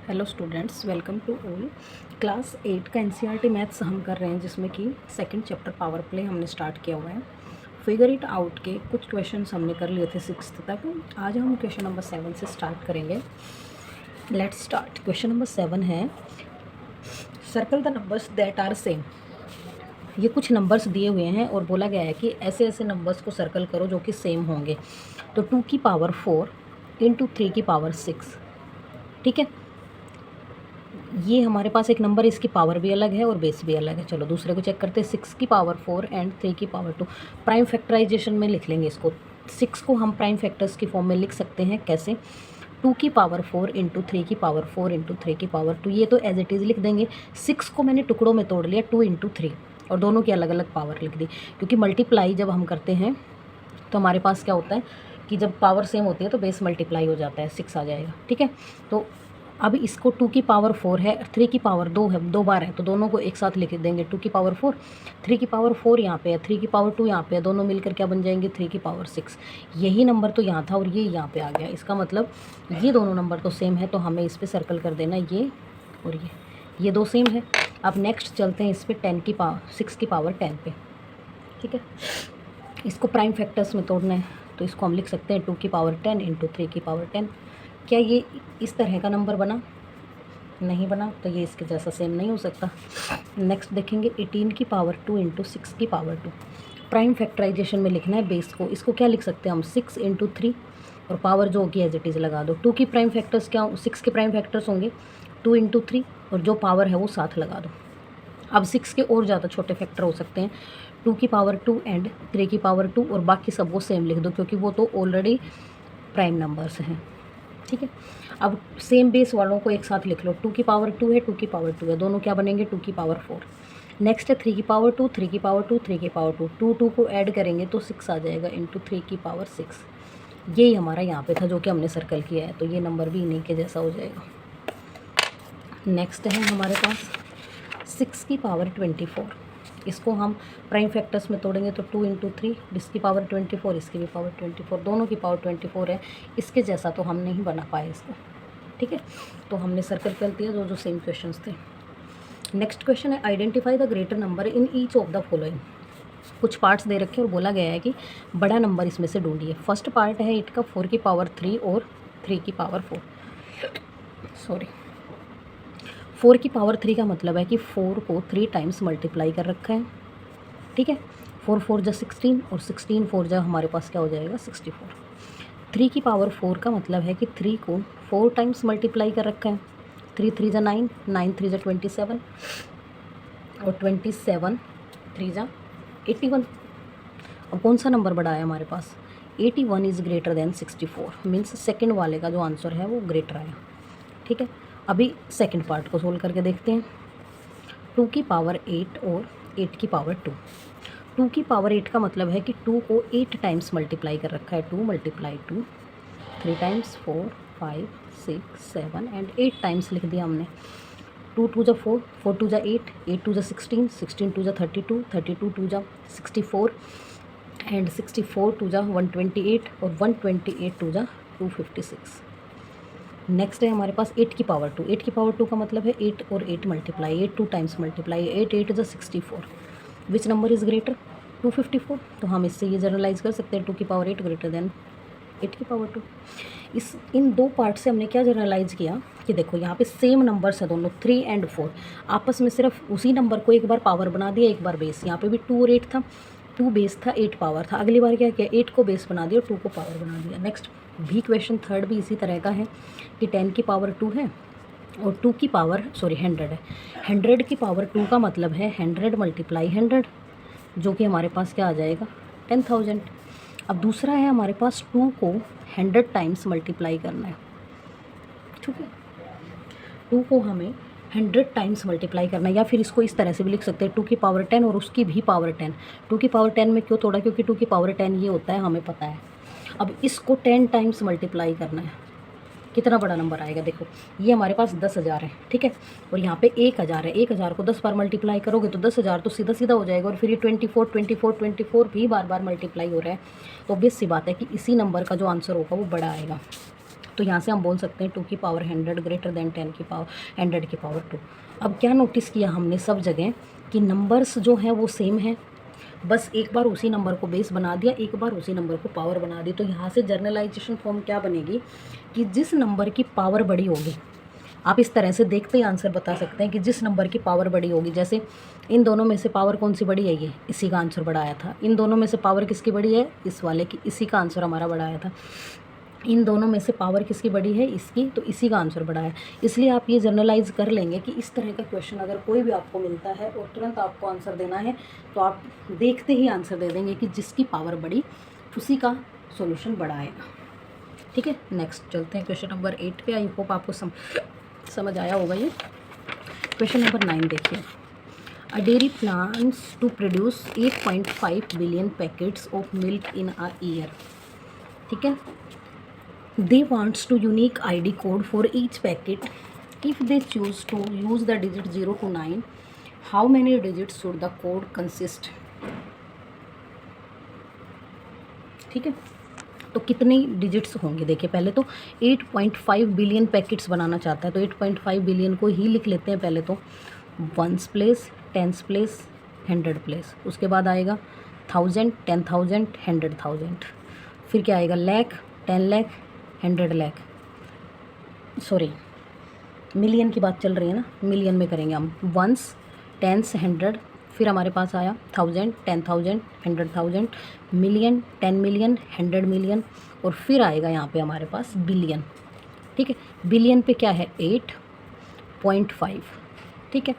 Hello students, welcome to all. Class 8 का NCERT maths हम कर रहे हैं, जिसमें कि सेकंड चैप्टर पावर प्ले हमने स्टार्ट किया हुआ है। फिगर इट आउट के कुछ क्वेश्चंस हमने कर लिए थे 6th तक। आज हम क्वेश्चन नंबर 7 से स्टार्ट करेंगे। Let's start. क्वेश्चन नंबर 7 है, circle the numbers that are same. ये कुछ नंबर्स दिए हुए हैं और बोला गया है कि ऐसे ऐसे नंबर्स को सर्कल करो जो कि सेम होंगे। तो 2 की पावर 4 इंटू 3 की पावर 6, ठीक है। ये हमारे पास एक नंबर, इसकी पावर भी अलग है और बेस भी अलग है। चलो दूसरे को चेक करते हैं। 6 की पावर 4 एंड 3 की पावर 2। प्राइम फैक्टराइजेशन में लिख लेंगे इसको। 6 को हम प्राइम फैक्टर्स की फॉर्म में लिख सकते हैं। कैसे? 2 की पावर 4 इंटू 3 की पावर 4 इंटू 3 की पावर 2। ये तो एज इट इज़ लिख देंगे। 6 को मैंने टुकड़ों में तोड़ लिया, 2 इंटू 3, और दोनों की अलग अलग पावर लिख दी। क्योंकि मल्टीप्लाई जब हम करते हैं तो हमारे पास क्या होता है कि जब पावर सेम होती है तो बेस मल्टीप्लाई हो जाता है, 6 आ जाएगा, ठीक है। तो अब इसको 2 की पावर 4 है, 3 की पावर 2 है, 2 बार है, तो दोनों को एक साथ लिख देंगे। 2 की पावर 4, 3 की पावर 4 यहाँ पे है, 3 की पावर 2 यहाँ पे है, दोनों मिलकर क्या बन जाएंगे? 3 की पावर 6। यही नंबर तो यहाँ था और ये यहाँ पे आ गया। इसका मतलब ये दोनों नंबर तो सेम है, तो हमें इस पर सर्कल कर देना, ये और ये दो सेम है। अब नेक्स्ट चलते हैं इस पर 10 की पावर 6 की पावर 10 पे, ठीक है। इसको प्राइम फैक्टर्स में तोड़ना है, तो इसको हम लिख सकते हैं 2 की पावर 10 इंटू 3 की पावर 10। क्या ये इस तरह का नंबर बना? नहीं बना, तो ये इसके जैसा सेम नहीं हो सकता। नेक्स्ट देखेंगे 18 की पावर 2 इंटू 6 की पावर 2। प्राइम फैक्टराइजेशन में लिखना है बेस को। इसको क्या लिख सकते हैं हम? 6 इंटू 3, और पावर जो होगी एज इट इज़ लगा दो। 2 की प्राइम फैक्टर्स क्या, 6 के प्राइम फैक्टर्स होंगे 2 इंटू 3, और जो पावर है वो साथ लगा दो। अब 6 के और ज़्यादा छोटे फैक्टर हो सकते हैं, 2 की पावर 2 एंड 3 की पावर 2, और बाकी सब वो सेम लिख दो क्योंकि वो तो ऑलरेडी प्राइम नंबर्स हैं, ठीक है। अब सेम बेस वालों को एक साथ लिख लो। 2 की पावर 2 है, 2 की पावर 2 है, दोनों क्या बनेंगे? 2 की पावर 4। नेक्स्ट है 3 की पावर 2, 3 की पावर 2, 3 की पावर 2। 2 को ऐड करेंगे तो 6 आ जाएगा, इंटू 3 की पावर 6। यही हमारा यहाँ पे था जो कि हमने सर्कल किया है, तो ये नंबर भी इन्हीं के जैसा हो जाएगा। नेक्स्ट है हमारे पास 6 की पावर 24। इसको हम प्राइम फैक्टर्स में तोड़ेंगे तो 2 इंटू 3, इसकी पावर 24, इसकी भी पावर 24, दोनों की पावर 24 है। इसके जैसा तो हम नहीं बना पाए इसको, ठीक है। तो हमने सर्कल कर दिया जो जो सेम क्वेश्चंस थे। नेक्स्ट क्वेश्चन है, identify the greater number in each of the following. कुछ पार्ट्स दे रखे हैं और बोला गया है कि बड़ा नंबर इसमें से ढूंढिए। फर्स्ट पार्ट है 8 का 4 की पावर 3 और 3 की पावर 4। सॉरी, 4 की पावर 3 का मतलब है कि 4 को 3 टाइम्स मल्टीप्लाई कर रखा है, ठीक है। 4 4 जा 16, और 16 4 जा हमारे पास क्या हो जाएगा? 64। 3 की पावर 4 का मतलब है कि 3 को 4 टाइम्स मल्टीप्लाई कर रखा है। 3 3 जा 9, 9 3 जा 27, और 27 3 जा 81। अब कौन सा नंबर बड़ा है हमारे पास? 81 is greater than 64, means second वाले का जो आंसर है वो ग्रेटर आया, ठीक है। अभी सेकंड पार्ट को सोल्व करके देखते हैं। 2 की पावर 8 और 8 की पावर 2। 2 की पावर 8 का मतलब है कि 2 को 8 टाइम्स मल्टीप्लाई कर रखा है। 2 मल्टीप्लाई 2, 3 टाइम्स 4 5 6 7 एंड 8 टाइम्स लिख दिया हमने। 2 2 जा 4, 4 2 जा 8, 8 2 जा 16, 16 2 जा 32, 32 2 जा 64, एंड 64 2 जा 128, और 128 2 जा 256। नेक्स्ट है हमारे पास 8 की पावर 2। 8 की पावर 2 का मतलब है 8 और 8 multiply, 8 2 times multiply, 8 8 is 64। Which number is greater? 254। तो हम इससे ये जनरलाइज कर सकते हैं 2 की पावर 8 ग्रेटर देन 8 की पावर 2। इन दो पार्ट से हमने क्या जनरलाइज किया कि देखो यहाँ पे सेम नंबर्स है दोनों, 3 एंड 4, आपस में सिर्फ उसी नंबर को एक बार पावर बना दिया, एक बार बेस। यहाँ पे भी 2 और 8 था, 2 बेस था, 8 पावर था। अगली बार क्या किया? 8 को बेस बना दिया, 2 को पावर बना दिया। नेक्स्ट भी क्वेश्चन थर्ड भी इसी तरह का है कि 10 की पावर 2 है और 2 की पावर 100 है। 100 की पावर 2 का मतलब है 100 मल्टीप्लाई 100, जो कि हमारे पास क्या आ जाएगा? 10,000। अब दूसरा है हमारे पास 2 को 100 टाइम्स मल्टीप्लाई करना है, ठीक है। 2 को हमें 100 टाइम्स मल्टीप्लाई करना है, या फिर इसको इस तरह से भी लिख सकते हैं 2 की पावर 10 और उसकी भी पावर 10। 2 की पावर 10 में क्यों तोड़ा? क्योंकि 2 की पावर 10 ये होता है, हमें पता है। अब इसको 10 टाइम्स मल्टीप्लाई करना है, कितना बड़ा नंबर आएगा? देखो ये हमारे पास 10,000 है, ठीक है, और यहाँ पे 1,000 है। 1,000 को 10 बार मल्टीप्लाई करोगे तो 10,000 तो सीधा सीधा हो जाएगा, और फिर ये 24 24 24 भी बार बार मल्टीप्लाई हो रहा है, तो ऑब्वियस सी बात है कि इसी नंबर का जो आंसर होगा वो बड़ा आएगा। तो यहाँ से हम बोल सकते हैं 2 की पावर 100 ग्रेटर देन 10 की पावर 100 की पावर 2। अब क्या नोटिस किया हमने सब जगह कि नंबर्स जो हैं वो सेम हैं, बस एक बार उसी नंबर को बेस बना दिया, एक बार उसी नंबर को पावर बना दी। तो यहाँ से जर्नलाइजेशन फॉर्म क्या बनेगी कि जिस नंबर की पावर बड़ी होगी, आप इस तरह से देखते ही आंसर बता सकते हैं कि जिस नंबर की पावर बड़ी होगी, जैसे इन दोनों में से पावर कौन सी बड़ी है, ये इसी का आंसर बड़ा आया था। इन दोनों में से पावर किसकी बड़ी है, इस वाले की, इसी का आंसर हमारा बड़ा आया था। इन दोनों में से पावर किसकी बड़ी है, इसकी, तो इसी का आंसर बड़ा है। इसलिए आप ये जर्नलाइज कर लेंगे कि इस तरह का क्वेश्चन अगर कोई भी आपको मिलता है और तुरंत आपको आंसर देना है तो आप देखते ही आंसर दे देंगे कि जिसकी पावर बड़ी उसी का सॉल्यूशन बड़ा आएगा। ठीक है, नेक्स्ट चलते हैं क्वेश्चन नंबर 8 पे। आई होप आपको समझ आया होगा ये। क्वेश्चन नंबर 9 देखिए। A dairy plans to produce 8.5 billion packets of milk in a year. ठीक है, they wants to unique ID code for each packet. If they choose to use the digit 0 to 9, how many digits should the code consist? ठीक है, तो कितने digits होंगे। देखिए पहले तो 8.5 बिलियन पैकेट्स बनाना चाहता है, तो 8.5 बिलियन को ही लिख लेते हैं पहले तो, 1s place, 10s place, 100 place, उसके बाद आएगा 1000, 10,000, 100,000, फिर क्या आएगा, लाख, 10 लाख, 100 लाख, सॉरी मिलियन की बात चल रही है ना, मिलियन में करेंगे हम, 1s, 10s, 100, फिर हमारे पास आया 1000, 10,000, 100,000, मिलियन, 10 मिलियन, 100 मिलियन, और फिर आएगा यहाँ पे हमारे पास बिलियन। ठीक है, बिलियन पे क्या है, 8.5। ठीक है,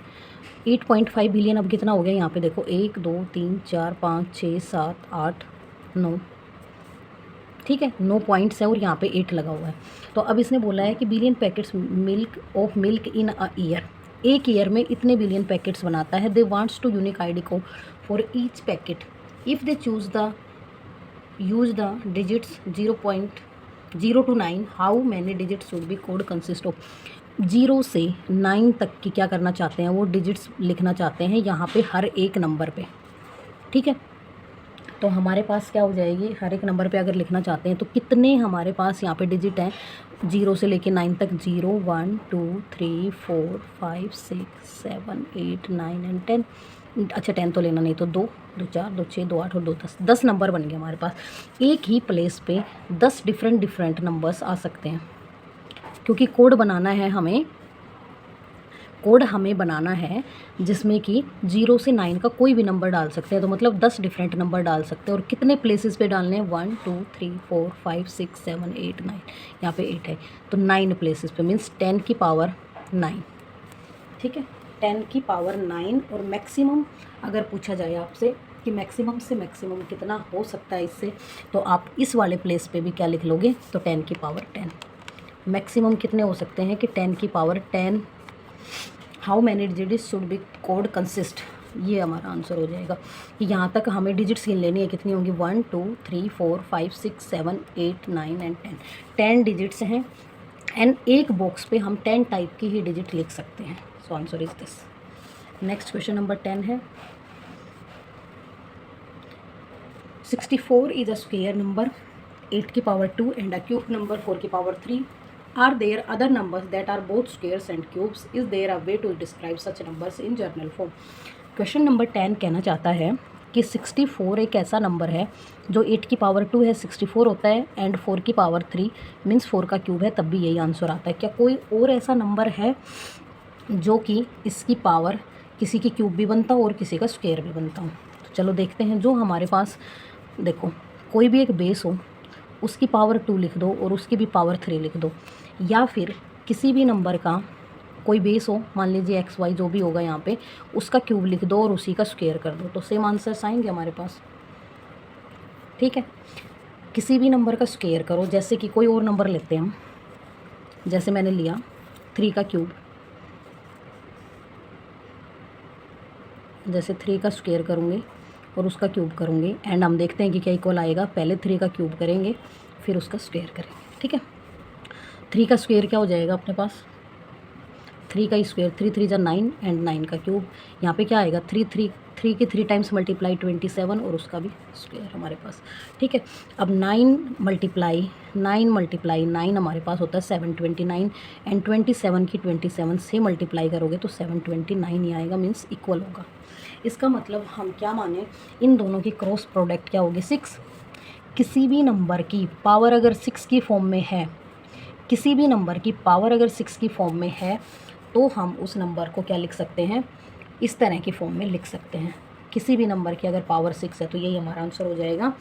8.5 बिलियन। अब कितना हो गया यहाँ पे देखो, 1 2 3 4 5 6 7 8 9, ठीक है, 9 पॉइंट्स है और यहाँ पे 8 लगा हुआ है। तो अब इसने बोला है कि billion packets milk in a year, एक ईयर में इतने बिलियन पैकेट्स बनाता है। They wants to unique ID code for each packet. If they use the digits 0 to 9, how many digits should be code consist of. 0 से 9 तक की क्या करना चाहते हैं, वो डिजिट्स लिखना चाहते हैं यहाँ पे हर एक नंबर पे। ठीक है, तो हमारे पास क्या हो जाएगी, हर एक नंबर पे अगर लिखना चाहते हैं तो कितने हमारे पास यहाँ पे डिजिट हैं 0 से लेके 9 तक, 0 1 2 3 4 5 6 7 8 9 एंड 10। अच्छा 10 तो लेना नहीं, तो 2 2 4 2 6 2 8 और 2 10, 10 नंबर बन गए हमारे पास। एक ही प्लेस पे 10 डिफरेंट नंबर्स आ सकते हैं, क्योंकि कोड हमें बनाना है जिसमें कि 0 से 9 का कोई भी नंबर डाल सकते हैं, तो मतलब 10 डिफरेंट नंबर डाल सकते हैं। और कितने प्लेसेस पे डालने हैं, 1 2 3 4 5 6 7 8 9, यहाँ पे 8 है, तो 9 प्लेसेस पे, मीन्स 10 की पावर 9। ठीक है, 10 की पावर 9। और मैक्सिमम अगर पूछा जाए आपसे कि मैक्सिमम से मैक्सिमम कितना हो सकता है इससे, तो आप इस वाले प्लेस पे भी क्या लिख लोगे, तो 10 की पावर 10। मैक्सिमम कितने हो सकते हैं कि 10 की power 10। How many digits should be code consist, ये हमारा आंसर हो जाएगा कि यहाँ तक हमें डिजिट्स गिन लेनी है, कितनी होंगी, 1 2 3 4 5 6 7 8 9 एंड 10। 10 डिजिट्स हैं एंड एक बॉक्स पे हम 10 टाइप की ही डिजिट लिख सकते हैं। So answer is this. Next question number 10 है। 64 इज अ स्क्वायर नंबर, 8 की power 2 and a cube number 4 की power 3। Are there other numbers that are both squares and cubes? Is there a way to describe such numbers in journal form? Question number 10 कहना चाहता है कि 64 एक ऐसा number है जो 8 की पावर 2 है, 64 होता है, एंड 4 की पावर 3 मीन्स 4 का क्यूब है, तब भी यही आंसर आता है। क्या कोई और ऐसा नंबर है जो कि इसकी पावर किसी की क्यूब भी बनता हो और किसी का स्क्वायर भी बनता हो? तो चलो देखते हैं। जो हमारे पास देखो, कोई भी एक बेस हो, उसकी पावर 2 लिख दो और उसकी भी पावर 3 लिख दो, या फिर किसी भी नंबर का कोई बेस हो, मान लीजिए XY जो भी होगा यहाँ पे, उसका क्यूब लिख दो और उसी का स्क्वायर कर दो, तो सेम आंसर्स आएंगे हमारे पास। ठीक है, किसी भी नंबर का स्क्वायर करो, जैसे कि कोई और नंबर लेते हैं हम, जैसे मैंने लिया 3 का क्यूब, जैसे 3 का स्क्वायर करूँगी और उसका क्यूब करूँगी, एंड हम देखते हैं कि क्या इक्वल आएगा। पहले 3 का क्यूब करेंगे फिर उसका स्क्वायर करेंगे। ठीक है, 3 का स्क्वायर क्या हो जाएगा अपने पास, 3 का स्क्वायर 3 3 जा 9 एंड 9 का क्यूब। यहाँ पे क्या आएगा 3 की 3 टाइम्स मल्टीप्लाई 27 और उसका भी स्क्वायर हमारे पास। ठीक है, अब 9 मल्टीप्लाई 9 हमारे पास होता है 729 एंड 27 की 27 से मल्टीप्लाई करोगे तो 729 ही आएगा, मीन्स इक्वल होगा। इसका मतलब हम क्या माने, इन दोनों की क्रॉस प्रोडक्ट क्या होगी 6। किसी भी नंबर की पावर अगर 6 की फॉर्म में है, किसी भी नंबर की पावर अगर 6 की फॉर्म में है तो हम उस नंबर को क्या लिख सकते हैं, इस तरह की फॉर्म में लिख सकते हैं। किसी भी नंबर की अगर पावर 6 है तो यही हमारा आंसर हो जाएगा।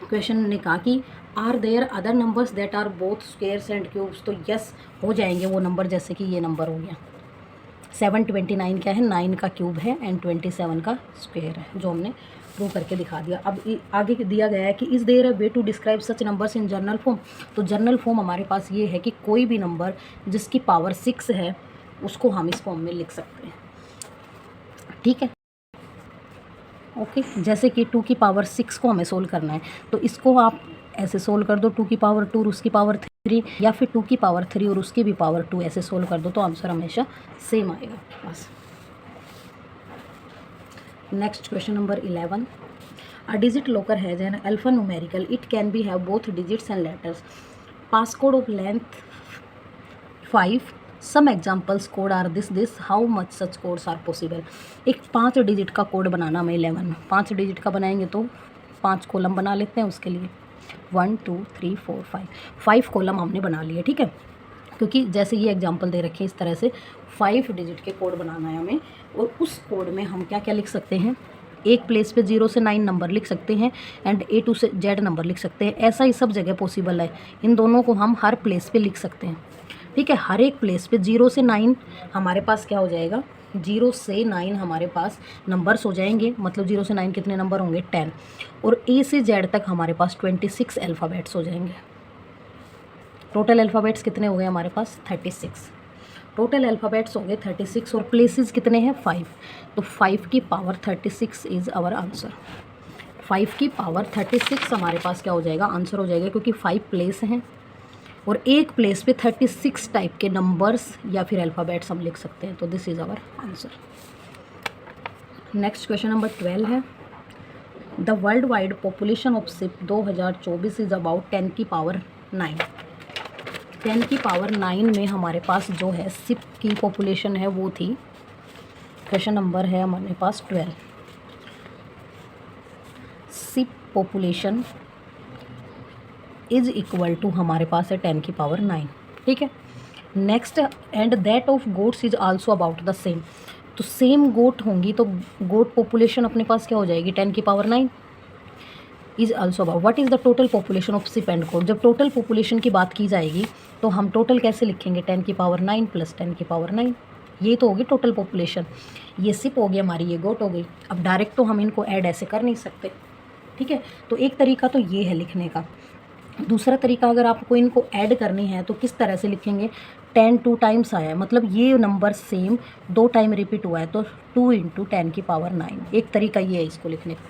क्वेश्चन ने कहा कि are there other numbers that are both squares and cubes, तो यस हो जाएंगे वो नंबर, जैसे कि ये नंबर हो गया 729 क्या है 9 का क्यूब है एंड 27 का स्क्वायर है, जो हमने प्रूव करके दिखा दिया। अब आगे दिया गया है कि is there a way to describe such numbers in general form. तो जर्नल फॉर्म हमारे पास ये है कि कोई भी नंबर जिसकी पावर 6 है उसको हम इस फॉर्म में लिख सकते हैं। ठीक है, ओके। जैसे कि 2 की पावर 6 को हमें सोल्व करना है तो इसको आप ऐसे सोल्व कर दो, 2 की पावर 2 और उसकी पावर 3, या फिर 2 की पावर 3 और उसकी भी पावर 2, ऐसे सोल्व कर दो तो आंसर हमेशा सेम आएगा बस। Next question number 11, a digit locker has an alpha numerical, it can be have both digits and letters, passcode of length 5, some examples code are this how much such codes are possible. एक 5 digit का code बनाना हमें 11, 5 digit का बनाएंगे तो 5 column बना लेते हैं उसके लिए 1 2 3 4 5 कॉलम हमने बना लिए। ठीक है, क्योंकि जैसे ये एग्जांपल दे रखे हैं इस तरह से 5 डिजिट के कोड बनाना है हमें, और उस कोड में हम क्या क्या लिख सकते हैं, एक प्लेस पे 0 से 9 नंबर लिख सकते हैं एंड A to से Z नंबर लिख सकते हैं। ऐसा ही सब जगह पॉसिबल है, इन दोनों को हम हर प्लेस पे लिख सकते हैं। ठीक है, हर एक प्लेस पे 0 से 9 हमारे पास क्या हो जाएगा, 0 से 9 हमारे पास नंबर्स हो जाएंगे, मतलब 0 से 9 कितने नंबर होंगे 10, और A से Z तक हमारे पास 26 अल्फ़ाबेट्स हो जाएंगे। टोटल अल्फ़ाबेट्स कितने हो गए हमारे पास 36, टोटल अल्फ़ाबेट्स हो गए 36 और प्लेसेस कितने हैं 5, तो 5 की पावर 36 इज़ आवर आंसर। 5 की पावर 36 हमारे पास क्या हो जाएगा, आंसर हो जाएगा, क्योंकि 5 प्लेस हैं और एक प्लेस पे 36 टाइप के नंबर्स या फिर अल्फ़ाबेट्स हम लिख सकते हैं, तो this is our answer. Next question number 12 है, the world wide population of sheep 2024 is about 10 की पावर 9। 10 की पावर 9 में हमारे पास जो है सिप की पॉपुलेशन है वो थी, क्वेश्चन नंबर है हमारे पास 12, sheep population is equal to हमारे पास है 10 की पावर 9। ठीक है, next and that of goats is also about the same, तो सेम गोट होंगी तो गोट पॉपुलेशन अपने पास क्या हो जाएगी 10 की power 9 is also about what is the total population of sheep and goat. जब टोटल पॉपुलेशन की बात की जाएगी तो हम टोटल कैसे लिखेंगे 10 की पावर 9 प्लस 10 की पावर 9, ये तो होगी टोटल पॉपुलेशन। ये सिप हो गई हमारी, ये गोट हो गई। अब डायरेक्ट तो हम इनको ऐड ऐसे कर नहीं सकते। ठीक है, तो एक तरीका तो ये है लिखने का। दूसरा तरीका, अगर आपको इनको ऐड करनी है तो किस तरह से लिखेंगे, 10 2 टाइम्स आया है, मतलब ये नंबर सेम 2 टाइम रिपीट हुआ है तो 2 × 10 की पावर 9, एक तरीका ये है इसको लिखने का।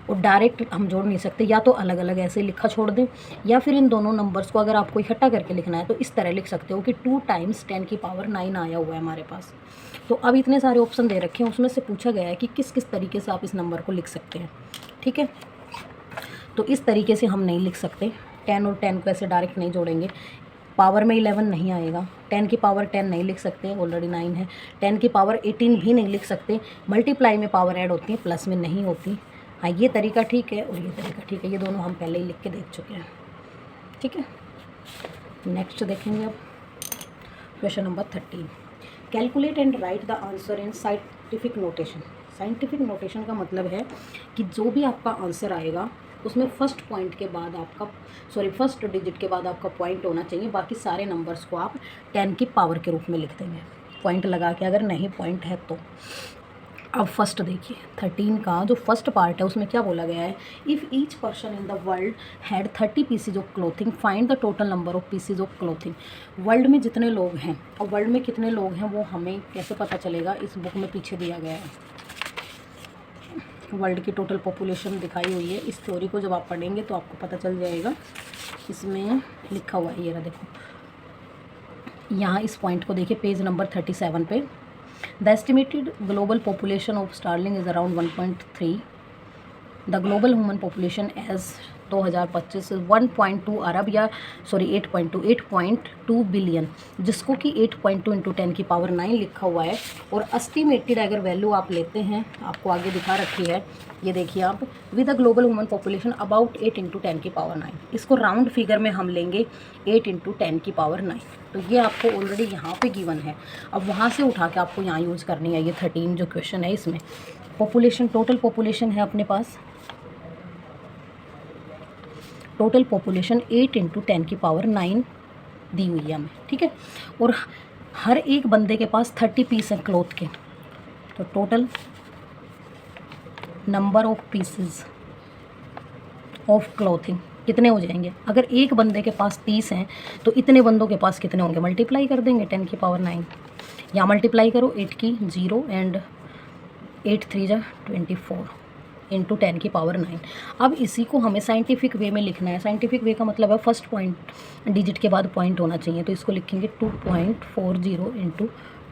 और डायरेक्ट हम जोड़ नहीं सकते, या तो अलग अलग ऐसे लिखा छोड़ दें, या फिर इन दोनों नंबर्स को अगर आपको इकट्ठा करके लिखना है तो इस तरह लिख सकते हो कि 2 टाइम्स 10 की पावर 9 आया हुआ है हमारे पास। तो अब इतने सारे ऑप्शन दे रखे हैं, उसमें से पूछा गया है कि किस किस तरीके से आप इस नंबर को लिख सकते हैं। ठीक है, तो इस तरीके से हम नहीं लिख सकते, 10 और 10 को ऐसे डायरेक्ट नहीं जोड़ेंगे, पावर में 11 नहीं आएगा, 10 की पावर 10 नहीं लिख सकते, ऑलरेडी 9 है, 10 की पावर 18 भी नहीं लिख सकते, मल्टीप्लाई में पावर ऐड होती है प्लस में नहीं होती। हाँ, ये तरीका ठीक है और ये तरीका ठीक है, ये दोनों हम पहले ही लिख के देख चुके हैं। ठीक है, नेक्स्ट देखेंगे अब question number 13, calculate and right the answer in scientific notation. Scientific notation का मतलब है कि जो भी आपका आंसर आएगा उसमें फर्स्ट डिजिट के बाद आपका पॉइंट होना चाहिए, बाकी सारे नंबर्स को आप 10 की पावर के रूप में लिख देंगे पॉइंट लगा के, अगर नहीं पॉइंट है तो। अब फर्स्ट देखिए 13 का जो फर्स्ट पार्ट है उसमें क्या बोला गया है, if each person in the world had 30 PCs of clothing find the total number of PCs of clothing. World में जितने लोग हैं और वर्ल्ड में कितने लोग हैं वो हमें कैसे पता चलेगा, इस बुक में पीछे दिया गया है, वर्ल्ड की टोटल पॉपुलेशन दिखाई हुई है। इस थ्योरी को जब आप पढ़ेंगे तो आपको पता चल जाएगा, इसमें लिखा हुआ है, ये रहा देखो, यहाँ इस पॉइंट को देखिए, पेज नंबर 37 पे। The estimated global population of starling is around 1.3। The global human population as 2025 1.2 अरब, या सॉरी 8.2 बिलियन, जिसको कि 8.2 इंटू 10 की पावर 9 लिखा हुआ है। और एस्टिमेटेड अगर वैल्यू आप लेते हैं, आपको आगे दिखा रखी है, ये देखिए आप, with the global human population about 8 into 10 की पावर 9। इसको राउंड फिगर में हम लेंगे 8 इंटू 10 की पावर 9। तो ये आपको ऑलरेडी यहाँ पे गिवन है। अब वहाँ से उठा के आपको यहाँ यूज़ करनी है। ये 13 जो क्वेश्चन है इसमें पॉपुलेशन, टोटल पॉपुलेशन है अपने पास, टोटल पॉपुलेशन 8 इंटू 10 की पावर 9 दी हुई है हमें, ठीक है। और हर एक बंदे के पास 30 पीस हैं क्लॉथ के। तो total number of pieces of clothing कितने हो जाएंगे? अगर एक बंदे के पास 30 हैं तो इतने बंदों के पास कितने होंगे? मल्टीप्लाई कर देंगे 10 की पावर 9, या मल्टीप्लाई करो 8 की 0 एंड 8 3 जा 24 इंटू 10 की पावर 9। अब इसी को हमें साइंटिफिक वे में लिखना है। साइंटिफिक वे का मतलब है फर्स्ट पॉइंट डिजिट के बाद पॉइंट होना चाहिए। तो इसको लिखेंगे 2.40 इंटू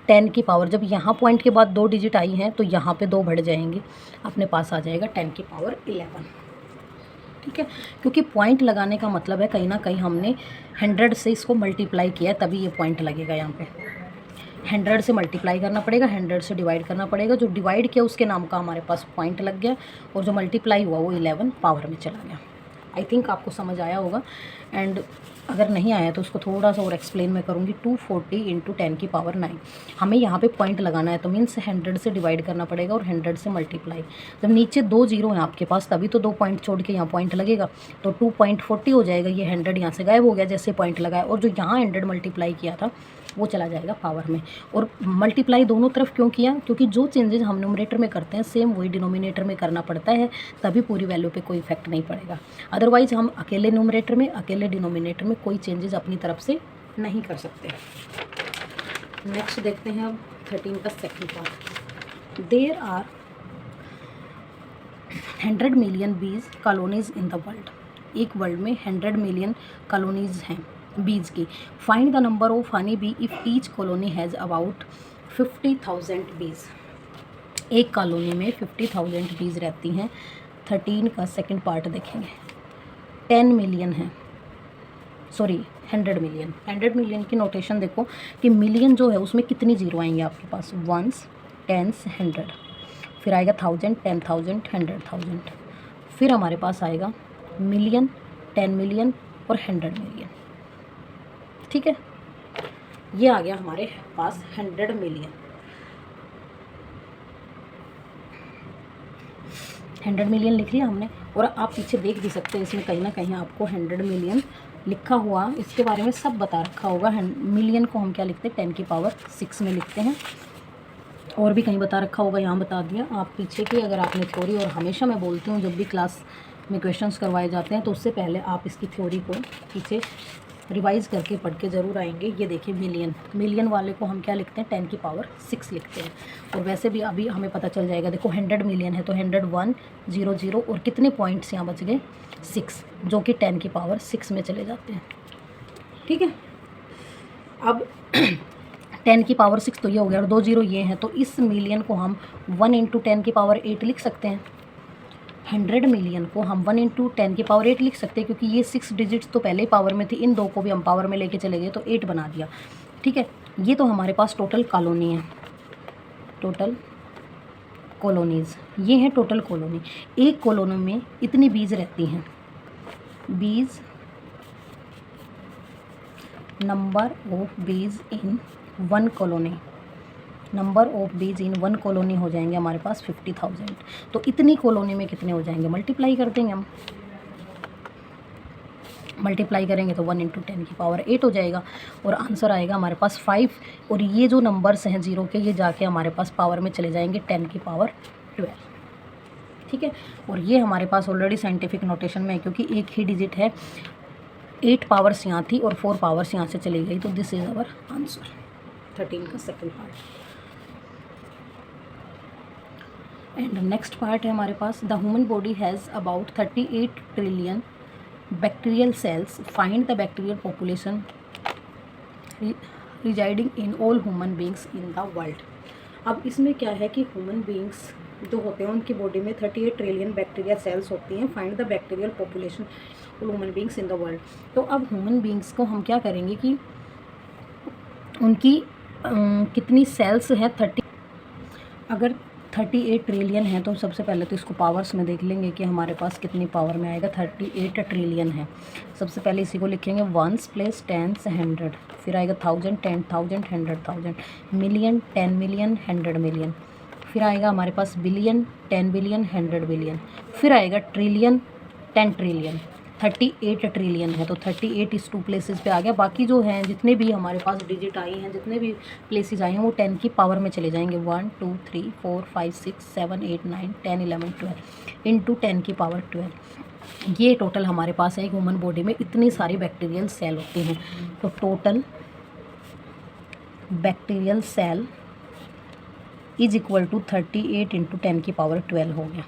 10 की पावर, जब यहाँ पॉइंट के बाद 2 डिजिट आई हैं तो यहाँ पे 2 बढ़ जाएंगे, अपने पास आ जाएगा 10 की पावर 11, ठीक है। क्योंकि पॉइंट लगाने का मतलब है कहीं ना कहीं हमने 100 से इसको मल्टीप्लाई किया है, तभी ये पॉइंट लगेगा। यहाँ पे 100 से मल्टीप्लाई करना पड़ेगा, 100 से डिवाइड करना पड़ेगा। जो डिवाइड किया उसके नाम का हमारे पास पॉइंट लग गया, और जो मल्टीप्लाई हुआ वो 11 पावर में चला गया। आई थिंक आपको समझ आया होगा। एंड अगर नहीं आया तो उसको थोड़ा सा और एक्सप्लेन मैं करूँगी। 240 इंटू 10 की पावर 9 हमें यहाँ पे पॉइंट लगाना है, तो मीन्स 100 से डिवाइड करना पड़ेगा और 100 से मल्टीप्लाई। जब नीचे 2 जीरो हैं आपके पास तभी तो 2 पॉइंट छोड़ के यहाँ पॉइंट लगेगा, तो 2.40 हो जाएगा। ये 100 यहाँ से गायब हो गया जैसे पॉइंट लगाया, और जो यहाँ 100 मल्टीप्लाई किया था वो चला जाएगा पावर में। और मल्टीप्लाई दोनों तरफ क्यों किया? क्योंकि जो चेंजेस हम न्यूमरेटर में करते हैं सेम वही डिनोमिनेटर में करना पड़ता है, तभी पूरी वैल्यू पे कोई इफेक्ट नहीं पड़ेगा। अदरवाइज हम अकेले न्यूमरेटर में अकेले डिनोमिनेटर में कोई चेंजेस अपनी तरफ से नहीं कर सकते। नेक्स्ट देखते हैं अब 13 का second part. There are 100 million bees colonies in the world. एक वर्ल्ड में 100 मिलियन कॉलोनीज हैं बीज की। Find the number of honey bee if each colony has about 50,000 bees. एक कॉलोनी में 50,000 बीज रहती हैं। 13 का सेकंड पार्ट देखेंगे। 10 मिलियन है, सॉरी 100 मिलियन। 100 मिलियन की नोटेशन देखो कि मिलियन जो है उसमें कितनी जीरो आएंगे आपके पास? वंस, टेंस, 100, फिर आएगा 1000, 10,000, 100,000, फिर हमारे पास आएगा मिलियन, 10 मिलियन और 100 मिलियन, ठीक है। ये आ गया हमारे पास 100 मिलियन। 100 मिलियन लिख लिया हमने, और आप पीछे देख भी सकते हैं इसमें कहीं ना कहीं आपको 100 मिलियन लिखा हुआ, इसके बारे में सब बता रखा होगा। मिलियन को हम क्या लिखते हैं? 10 की पावर 6 में लिखते हैं। और भी कहीं बता रखा होगा, यहाँ बता दिया। आप पीछे की अगर आपने थ्योरी, और हमेशा मैं बोलती हूँ जब भी क्लास में क्वेश्चंस करवाए जाते हैं तो उससे पहले आप इसकी थ्योरी को पीछे रिवाइज़ करके पढ़ के ज़रूर आएंगे। ये देखिए मिलियन, मिलियन वाले को हम क्या लिखते हैं? 10 की पावर 6 लिखते हैं। और वैसे भी अभी हमें पता चल जाएगा। देखो 100 मिलियन है तो 100 1 0 0 और कितने पॉइंट्स यहाँ बच गए? 6, जो कि 10 की पावर 6 में चले जाते हैं, ठीक है। अब 10 की पावर 6 तो ये हो गया, और 2 जीरो ये हैं, तो इस मिलियन को हम 1 इंटू 10 की पावर 8 लिख सकते हैं। 100 मिलियन को हम 1 इंटू 10 की पावर 8 लिख सकते हैं, क्योंकि ये 6 डिजिट्स तो पहले ही पावर में थी। इन दो को भी हम पावर में लेके चले गए तो 8 बना दिया, ठीक है। ये तो हमारे पास टोटल कॉलोनी है, टोटल कॉलोनीज़, ये है टोटल कॉलोनी। एक कॉलोनी में इतनी बीज रहती हैं। बीज, नंबर ऑफ बीज in one colony, number of बीज इन वन कॉलोनी हो जाएंगे हमारे पास 50,000। तो इतनी कॉलोनी में कितने हो जाएंगे? मल्टीप्लाई कर देंगे हम। मल्टीप्लाई करेंगे तो 1 इंटू 10 की पावर 8 हो जाएगा, और आंसर आएगा हमारे पास 5। और ये जो नंबर्स हैं जीरो के, ये जाके हमारे पास पावर में चले जाएंगे 10 की पावर 12, ठीक है। और ये हमारे पास ऑलरेडी साइंटिफिक नोटेशन में है, क्योंकि एक ही डिजिट है। 8 पावर्स यहाँ थी और 4 पावर्स यहाँ से चली गई, तो दिस इज़ आवर आंसर 13 का second part. And next part है हमारे पास। The human body has about 38 trillion bacterial cells. Find the bacterial population residing in all human beings in the world. अब इसमें क्या है कि ह्यूमन बींग्स जो होते हैं उनकी बॉडी में 38 ट्रिलियन बैक्टीरिया सेल्स होती हैं। Find the bacterial population human beings in the world. तो अब ह्यूमन बींग्स को हम क्या करेंगे कि उनकी कितनी सेल्स है 30, अगर 38 ट्रिलियन है तो सबसे पहले तो इसको पावर्स में देख लेंगे कि हमारे पास कितनी पावर में आएगा। 38 ट्रिलियन है, सबसे पहले इसी को लिखेंगे 1s प्लस 10s 100, फिर आएगा 1000 10,000 100,000, मिलियन 10 मिलियन 100 मिलियन, फिर आएगा हमारे पास बिलियन 10 बिलियन 100 बिलियन, फिर आएगा ट्रिलियन 10 ट्रिलियन। 38 ट्रिलियन है तो 38 इस 2 प्लेसेस पे आ गया। बाकी जो हैं जितने भी हमारे पास डिजिट आई हैं, जितने भी प्लेसेस आए हैं वो 10 की पावर में चले जाएंगे। 1 2 3 4 5 6 7 8 9 10 11 12 इंटू 10 की पावर 12। ये टोटल हमारे पास है ह्यूमन बॉडी में इतनी सारी बैक्टीरियल सेल होती हैं। तो total bacterial cell is equal to 38 into 10 की पावर 12 हो गया।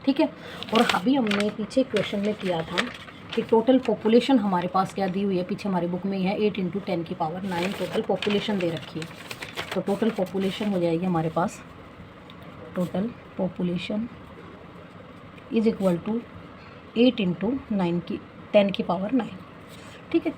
ठीक है। और अभी हमने पीछे क्वेश्चन में किया था कि टोटल पॉपुलेशन हमारे पास क्या दी हुई है, पीछे हमारे बुक में ही है 8 इंटू 10 की पावर 9 टोटल पॉपुलेशन दे रखी है। तो टोटल पॉपुलेशन हो जाएगी हमारे पास, total population is equal to 8 into 9 की 10 की पावर 9। ठीक है,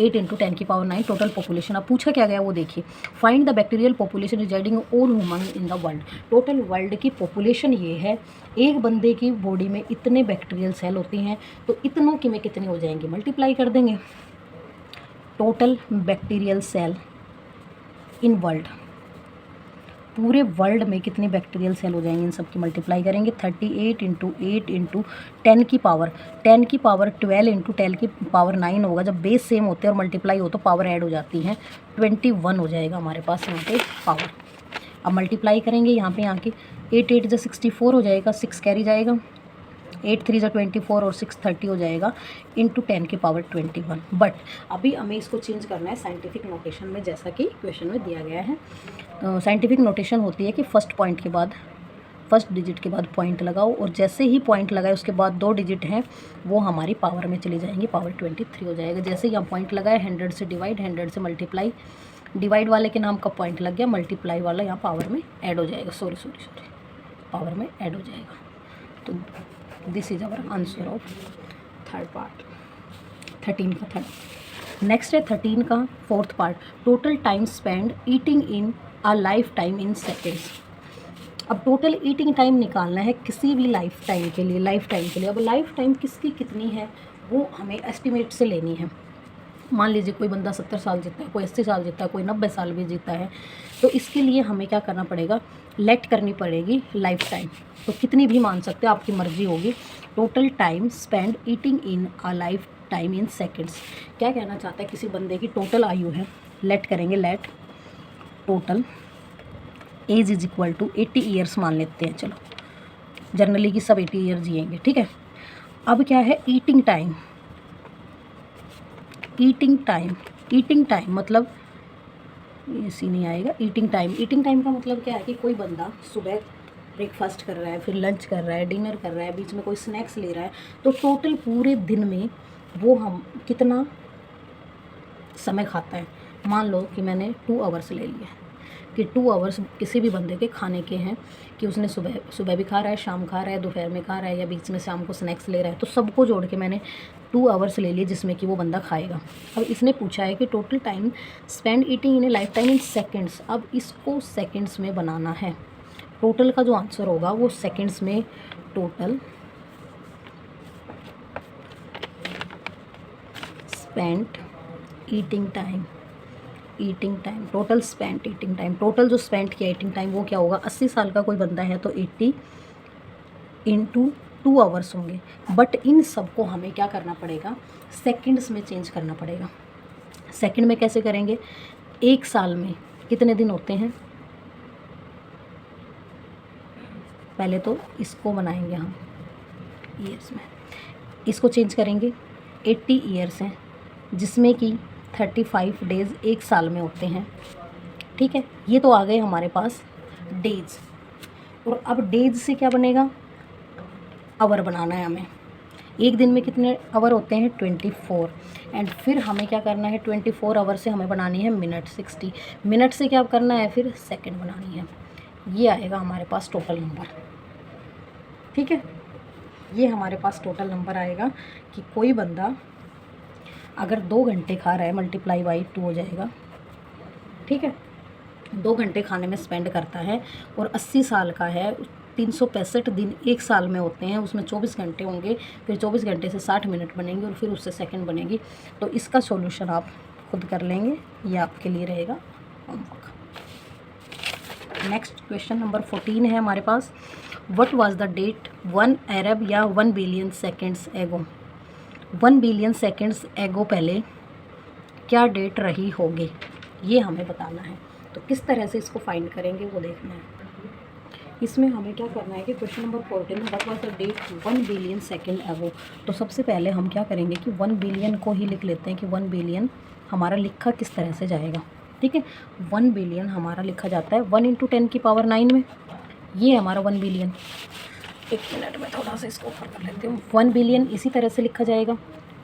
8 इंटू 10 की पावर 9 टोटल पॉपुलेशन। अब पूछा क्या गया वो देखिए, find the bacterial population residing all human in the world. Total world की पॉपुलेशन ये है, एक बंदे की बॉडी में इतने बैक्टीरियल सेल होती हैं तो इतनों की में कितने हो जाएंगे, मल्टीप्लाई कर देंगे। Total bacterial cell in world, पूरे वर्ल्ड में कितने बैक्टीरियल सेल हो जाएंगे, इन सब की मल्टीप्लाई करेंगे। 38 इंटू 8 इंटू 10 की पावर 12 इंटू 10 की पावर 9 होगा। जब बेस सेम होते हैं और मल्टीप्लाई हो तो पावर ऐड हो जाती है, 21 हो जाएगा हमारे पास यहाँ पे पावर। अब मल्टीप्लाई करेंगे यहाँ के 8 8 जो 64 हो जाएगा, 6 कैरी जाएगा, 8 3 जो 24 और 6 30 हो जाएगा इंटू 10 की पावर 21। बट अभी हमें इसको चेंज करना है साइंटिफिक नोटेशन में, जैसा कि क्वेश्चन में दिया गया है। साइंटिफिक नोटेशन होती है कि फर्स्ट डिजिट के बाद पॉइंट लगाओ और जैसे ही पॉइंट लगाए उसके बाद 2 डिजिट हैं वो हमारी पावर में चली जाएंगी, पावर 23 हो जाएगा। जैसे यहाँ पॉइंट लगाया 100 से डिवाइड, 100 से मल्टीप्लाई, डिवाइड वाले के नाम का पॉइंट लग गया, मल्टीप्लाई वाला यहाँ पावर में ऐड हो जाएगा, सॉरी पावर में ऐड हो जाएगा। तो this is our answer of third part, 13 का थर्ड। नेक्स्ट है 13 का fourth part, total time spend eating in a life time in seconds. अब टोटल ईटिंग टाइम निकालना है किसी भी लाइफ टाइम के लिए। अब लाइफ टाइम किसकी कितनी है वो हमें एस्टिमेट से लेनी है। मान लीजिए कोई बंदा 70 साल जीता है, कोई 80 साल जीता है, कोई 90 साल भी जीता है, तो इसके लिए हमें क्या करना पड़ेगा, लेट करनी पड़ेगी लाइफ टाइम। तो कितनी भी मान सकते हो, आपकी मर्जी होगी। Total time spend eating in a life time in seconds. क्या कहना चाहता है, किसी बंदे की टोटल आयु है, लेट करेंगे, let total age is equal to 80 years मान लेते हैं। चलो जनरली कि सब 80 ईयर जिएंगे, ठीक है। अब क्या है, ईटिंग टाइम मतलब इसी नहीं आएगा। ईटिंग टाइम का मतलब क्या है कि कोई बंदा सुबह ब्रेकफास्ट कर रहा है, फिर लंच कर रहा है, डिनर कर रहा है, बीच में कोई स्नैक्स ले रहा है, तो टोटल पूरे दिन में वो हम कितना समय खाता है। मान लो कि मैंने 2 आवर्स ले लिए कि 2 आवर्स किसी भी बंदे के खाने के हैं, कि उसने सुबह भी खा रहा है, शाम खा रहा है, दोपहर में खा रहा है, या बीच में शाम को स्नैक्स ले रहा है, तो सबको जोड़ के मैंने 2 आवर्स ले लिए जिसमें कि वो बंदा खाएगा। अब इसने पूछा है कि total time spend eating in A life time in seconds. अब इसको सेकेंड्स में बनाना है। टोटल का जो आंसर होगा वो सेकेंड्स में, total spent eating time, total spent eating time, total जो स्पेंट किया ईटिंग टाइम वो क्या होगा। 80 साल का कोई बंदा है तो 80 इंटू 2 आवर्स होंगे। बट इन सब को हमें क्या करना पड़ेगा, सेकंड्स में चेंज करना पड़ेगा। सेकंड में कैसे करेंगे, एक साल में कितने दिन होते हैं, पहले तो इसको बनाएंगे हम ईयर्स में, इसको चेंज करेंगे। 80 ईयर्स हैं जिसमें कि 35 डेज़ एक साल में होते हैं, ठीक है। ये तो आ गए हमारे पास डेज। और अब डेज से क्या बनेगा, आवर बनाना है हमें। एक दिन में कितने आवर होते हैं 24। एंड फिर हमें क्या करना है 24 आवर से हमें बनानी है मिनट 60, मिनट से क्या करना है फिर सेकंड बनानी है। ये आएगा हमारे पास टोटल नंबर। ठीक है, ये हमारे पास टोटल नंबर आएगा कि कोई बंदा अगर 2 घंटे खा रहा है मल्टीप्लाई बाई 2 हो जाएगा। ठीक है, 2 घंटे खाने में स्पेंड करता है और 80 साल का है, 365 दिन एक साल में होते हैं, उसमें 24 घंटे होंगे, फिर 24 घंटे से 60 मिनट बनेंगे और फिर उससे सेकंड बनेगी। तो इसका सॉल्यूशन आप खुद कर लेंगे, ये आपके लिए रहेगा होमवर्क। नेक्स्ट क्वेश्चन नंबर 14 है हमारे पास। व्हाट वाज द डेट 1 अरब या 1 बिलियन सेकेंड्स एगो। 1 बिलियन सेकेंड्स एगो पहले क्या डेट रही होगी, ये हमें बताना है। तो किस तरह से इसको फाइंड करेंगे वो देखना है। इसमें हमें क्या करना है कि question number 14 what was the date 1 billion second ago. तो सबसे पहले हम क्या करेंगे कि 1 बिलियन को ही लिख लेते हैं कि 1 बिलियन हमारा लिखा किस तरह से जाएगा। ठीक है, 1 बिलियन हमारा लिखा जाता है 1 × 10 की पावर 9 में, ये हमारा 1 बिलियन। एक मिनट में थोड़ा सा इसको ऊपर कर लेती हूँ। 1 बिलियन इसी तरह से लिखा जाएगा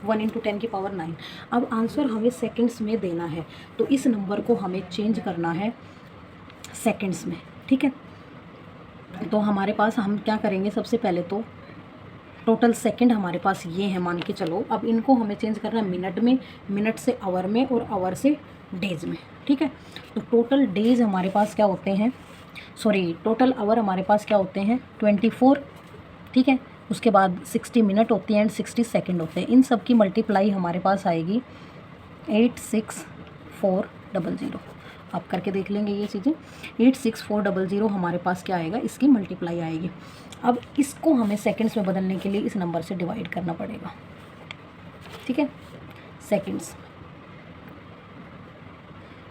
1 × 10 की पावर 9। अब आंसर हमें सेकंड्स में देना है, तो इस नंबर को हमें चेंज करना है सेकंड्स में। ठीक है, तो हमारे पास हम क्या करेंगे, सबसे पहले तो टोटल सेकंड हमारे पास ये है मान के चलो। अब इनको हमें चेंज करना है मिनट में, मिनट से आवर में और आवर से डेज में। ठीक है, तो टोटल डेज हमारे पास क्या होते हैं, सॉरी टोटल आवर हमारे पास क्या होते हैं 24। ठीक है, उसके बाद 60 मिनट होती हैं एंड 60 सेकंड होते हैं। इन सब की मल्टीप्लाई हमारे पास आएगी 86400। आप करके देख लेंगे ये चीज़ें। 86400 हमारे पास क्या आएगा, इसकी मल्टीप्लाई आएगी। अब इसको हमें सेकंड्स में बदलने के लिए इस नंबर से डिवाइड करना पड़ेगा। ठीक है, सेकंड्स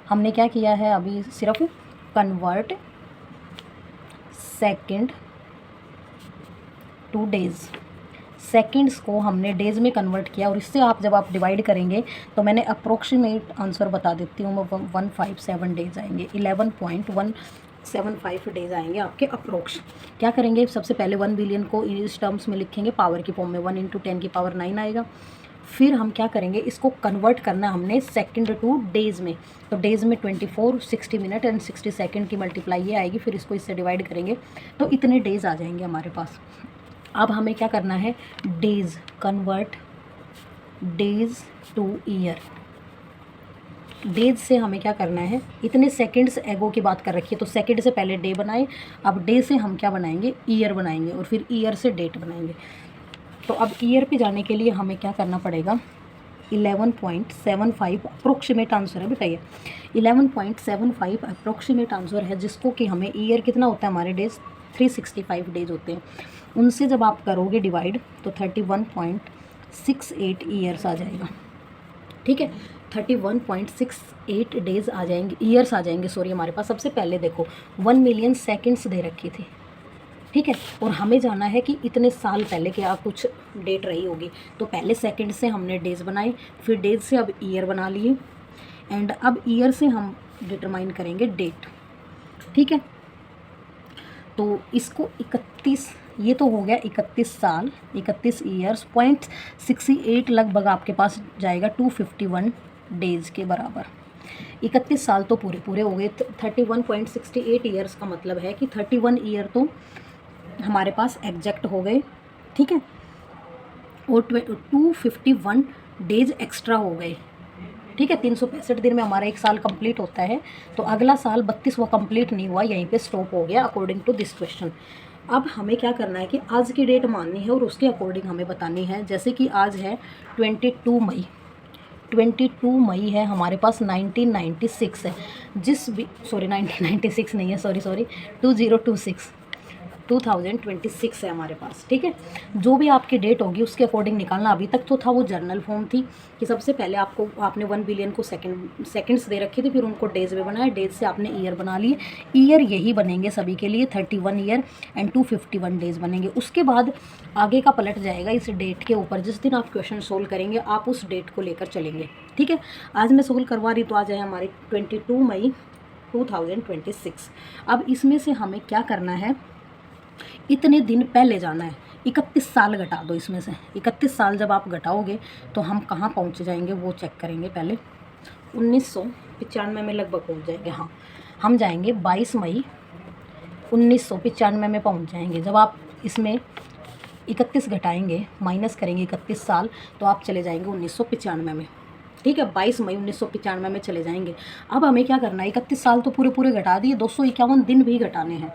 हमने क्या किया है अभी, सिर्फ convert second two days. Seconds को हमने डेज में कन्वर्ट किया और इससे आप जब आप डिवाइड करेंगे तो मैंने अप्रोक्सीमेट आंसर बता देती हूँ, 157 डेज आएंगे, 11.175 डेज आएंगे आपके अप्रोक्स। क्या करेंगे, सबसे पहले 1 बिलियन को इस टर्म्स में लिखेंगे पावर की फॉर्म में, 1 × 10 की पावर 9 आएगा। फिर हम क्या करेंगे, इसको कन्वर्ट करना हमने सेकंड टू डेज़ में। तो डेज़ में 24, 60 मिनट एंड 60 सेकंड की मल्टीप्लाई ये आएगी, फिर इसको इससे डिवाइड करेंगे तो इतने डेज़ आ जाएंगे हमारे पास। अब हमें क्या करना है, days convert days two year. Days से हमें क्या करना है, इतने सेकंड्स एगो की बात कर रखी है तो सेकंड से पहले डे बनाए, अब डे से हम क्या बनाएंगे, ईयर बनाएंगे और फिर ईयर से डेट बनाएंगे। तो अब ईयर पे जाने के लिए हमें क्या करना पड़ेगा, 11.75 अप्रोक्सीमेट आंसर है बेटा ये, 11.75 अप्रोक्सीमेट आंसर है, जिसको कि हमें ईयर कितना होता है हमारे डेज 365 डेज होते हैं, उनसे जब आप करोगे डिवाइड तो 31.68 ईयर्स आ जाएगा। ठीक है, 31.68 डेज आ जाएंगे, ईयर्स आ जाएंगे सॉरी हमारे पास। सबसे पहले देखो 1 मिलियन सेकेंड्स दे रखी थी। ठीक है, और हमें जाना है कि इतने साल पहले क्या कुछ डेट रही होगी, तो पहले सेकंड से हमने डेज बनाए, फिर डेज से अब ईयर बना लिए एंड अब ईयर से हम डिटरमाइन करेंगे डेट। ठीक है, तो इसको 31, ये तो हो गया 31 साल, 31 ईयर्स, 0.68 लगभग आपके पास जाएगा 251 डेज़ के बराबर। 31 साल तो पूरे पूरे हो गए, 31.68 ईयर्स का मतलब है कि 31 ईयर तो हमारे पास एग्जैक्ट हो गए। ठीक है, और 251 डेज एक्स्ट्रा हो गए। ठीक है, 365 दिन में हमारा एक साल कंप्लीट होता है, तो अगला साल 32वां कंप्लीट नहीं हुआ, यहीं पे स्टॉप हो गया अकॉर्डिंग टू दिस क्वेश्चन। अब हमें क्या करना है कि आज की डेट माननी है और उसके अकॉर्डिंग हमें बतानी है। जैसे कि आज है 22 मई, 22 मई है हमारे पास, 1996 है, जिस भी 1996 नहीं है, सॉरी 2026 है हमारे पास। ठीक है, जो भी आपकी डेट होगी उसके अकॉर्डिंग निकालना। अभी तक तो था वो जर्नल फॉर्म थी कि सबसे पहले आपने 1 बिलियन को सेकंड्स दे रखी थी, फिर उनको डेज में बनाया, डेज से आपने ईयर बना लिए, ईयर यही बनेंगे सभी के लिए, 31 ईयर एंड 251 डेज बनेंगे। उसके बाद आगे का पलट जाएगा इस डेट के ऊपर, जिस दिन आप क्वेश्चन सोल्व करेंगे आप उस डेट को लेकर चलेंगे। ठीक है, आज मैं सोल्व करवा रही तो आज है हमारी 22 मई 2026। अब इसमें से हमें क्या करना है, इतने दिन पहले जाना है। 31 साल घटा दो इसमें से। 31 साल जब आप घटाओगे तो हम कहाँ पहुँच जाएंगे वो चेक करेंगे पहले। 1995 में लगभग पहुँच जाएंगे। हाँ, हम जाएंगे 22 मई 1995 में पहुँच जाएंगे। जब आप इसमें 31 घटाएंगे, माइनस करेंगे 31 साल, तो आप चले जाएंगे 1995 में। ठीक है, 22 मई 1995 में चले जाएंगे। अब हमें क्या करना है, 31 साल तो पूरे पूरे घटा दिए, 251 दिन भी घटाने हैं।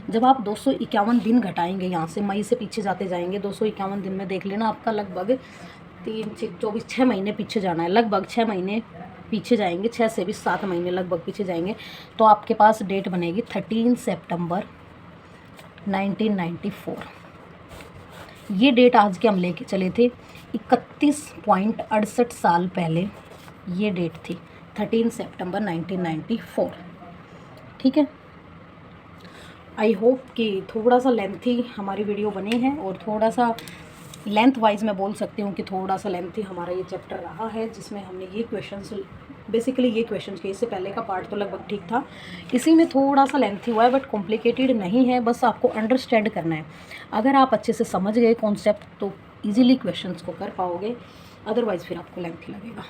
जब आप 251 दिन घटाएंगे, यहाँ से मई से पीछे जाते जाएंगे, 251 दिन में देख लेना आपका लगभग 3 6 24 6 महीने पीछे जाना है। लगभग 6 महीने पीछे जाएंगे, 6 से भी 7 महीने लगभग पीछे जाएंगे, तो आपके पास डेट बनेगी 13 सितंबर 1994। ये डेट आज के हम लेके चले थे 31.68 साल पहले ये डेट थी, 13 सितंबर 1994। ठीक है, आई होप कि थोड़ा सा लेंथी हमारी वीडियो बनी है, और थोड़ा सा लेंथ वाइज मैं बोल सकती हूँ कि थोड़ा सा लेंथी हमारा ये चैप्टर रहा है, जिसमें हमने ये क्वेश्चंस, बेसिकली ये क्वेश्चंस के, इससे पहले का पार्ट तो लगभग ठीक था, इसी में थोड़ा सा लेंथी हुआ है, बट कॉम्प्लिकेटेड नहीं है, बस आपको अंडरस्टैंड करना है। अगर आप अच्छे से समझ गए कॉन्सेप्ट तो ईजिली क्वेश्चंस को कर पाओगे, अदरवाइज़ फिर आपको लेंथी लगेगा।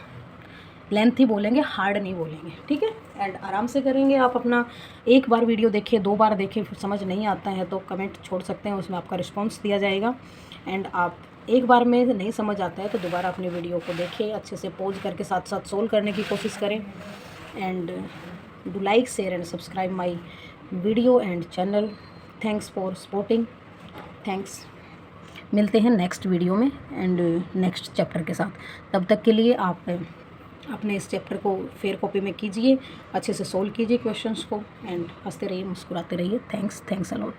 लेंथी बोलेंगे, हार्ड नहीं बोलेंगे। ठीक है, एंड आराम से करेंगे। आप अपना एक बार वीडियो देखें, 2 बार देखें, फिर समझ नहीं आता है तो कमेंट छोड़ सकते हैं, उसमें आपका रिस्पॉन्स दिया जाएगा। एंड आप एक बार में नहीं समझ आता है तो दोबारा अपने वीडियो को देखें, अच्छे से पॉज करके साथ साथ सोल्व करने की कोशिश करें। And do like, share and subscribe my video and channel. Thanks for supporting. Thanks. मिलते हैं नेक्स्ट वीडियो में एंड नेक्स्ट चैप्टर के साथ। तब तक के लिए आप अपने इस चैप्टर को फेयर कॉपी में कीजिए, अच्छे से सोल्व कीजिए क्वेश्चंस को, एंड हंसते रहिए, मुस्कुराते रहिए। Thanks a lot.